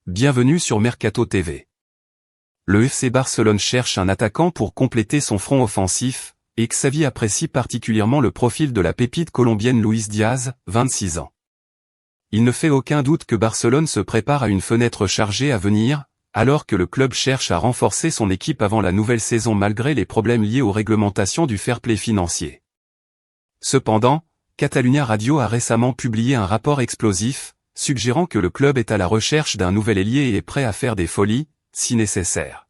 Bienvenue sur Mercato TV. Le FC Barcelone cherche un attaquant pour compléter son front offensif, et Xavi apprécie particulièrement le profil de la pépite colombienne Luis Diaz, 26 ans. Il ne fait aucun doute que Barcelone se prépare à une fenêtre chargée à venir, alors que le club cherche à renforcer son équipe avant la nouvelle saison malgré les problèmes liés aux réglementations du fair play financier. Cependant, Catalunya Radio a récemment publié un rapport explosif, suggérant que le club est à la recherche d'un nouvel ailier et est prêt à faire des folies, si nécessaire.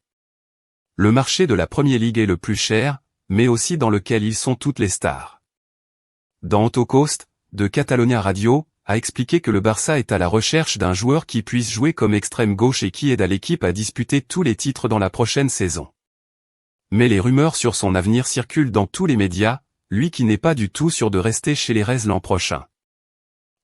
Le marché de la Premier League est le plus cher, mais aussi dans lequel ils sont toutes les stars. Dans Autocoast, de Catalunya Radio, a expliqué que le Barça est à la recherche d'un joueur qui puisse jouer comme extrême gauche et qui aide à l'équipe à disputer tous les titres dans la prochaine saison. Mais les rumeurs sur son avenir circulent dans tous les médias, lui qui n'est pas du tout sûr de rester chez les Reds l'an prochain.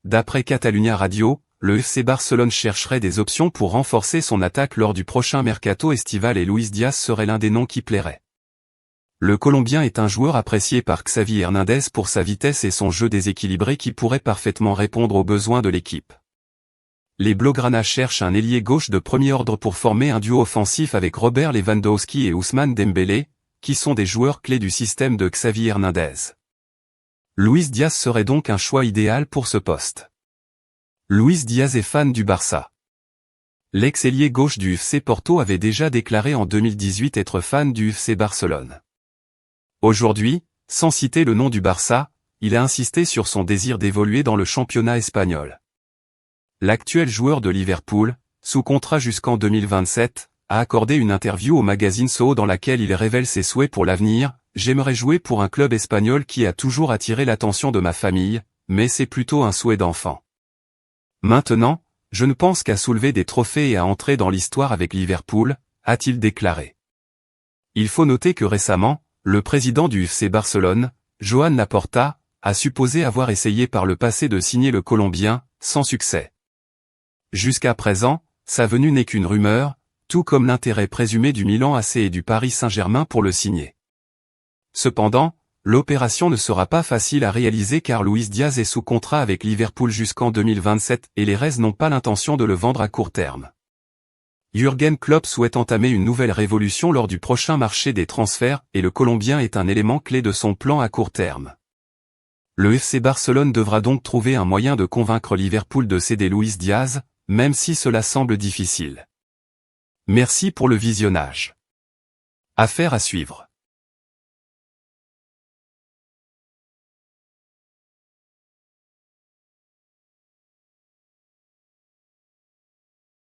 D'après Catalunya Radio, le FC Barcelone chercherait des options pour renforcer son attaque lors du prochain mercato estival et Luis Diaz serait l'un des noms qui plairait. Le Colombien est un joueur apprécié par Xavi Hernandez pour sa vitesse et son jeu déséquilibré qui pourrait parfaitement répondre aux besoins de l'équipe. Les Blaugrana cherchent un ailier gauche de premier ordre pour former un duo offensif avec Robert Lewandowski et Ousmane Dembélé, qui sont des joueurs clés du système de Xavi Hernandez. Luis Diaz serait donc un choix idéal pour ce poste. Luis Diaz est fan du Barça. L'ex-ailier gauche du FC Porto avait déjà déclaré en 2018 être fan du FC Barcelone. Aujourd'hui, sans citer le nom du Barça, il a insisté sur son désir d'évoluer dans le championnat espagnol. L'actuel joueur de Liverpool, sous contrat jusqu'en 2027, a accordé une interview au magazine SO dans laquelle il révèle ses souhaits pour l'avenir. J'aimerais jouer pour un club espagnol qui a toujours attiré l'attention de ma famille, mais c'est plutôt un souhait d'enfant. Maintenant, je ne pense qu'à soulever des trophées et à entrer dans l'histoire avec Liverpool, a-t-il déclaré. Il faut noter que récemment, le président du FC Barcelone, Joan Laporta, a supposé avoir essayé par le passé de signer le Colombien, sans succès. Jusqu'à présent, sa venue n'est qu'une rumeur, tout comme l'intérêt présumé du Milan AC et du Paris Saint-Germain pour le signer. Cependant, l'opération ne sera pas facile à réaliser car Luis Diaz est sous contrat avec Liverpool jusqu'en 2027 et les Reds n'ont pas l'intention de le vendre à court terme. Jürgen Klopp souhaite entamer une nouvelle révolution lors du prochain marché des transferts et le Colombien est un élément clé de son plan à court terme. Le FC Barcelone devra donc trouver un moyen de convaincre Liverpool de céder Luis Diaz, même si cela semble difficile. Merci pour le visionnage. Affaire à suivre.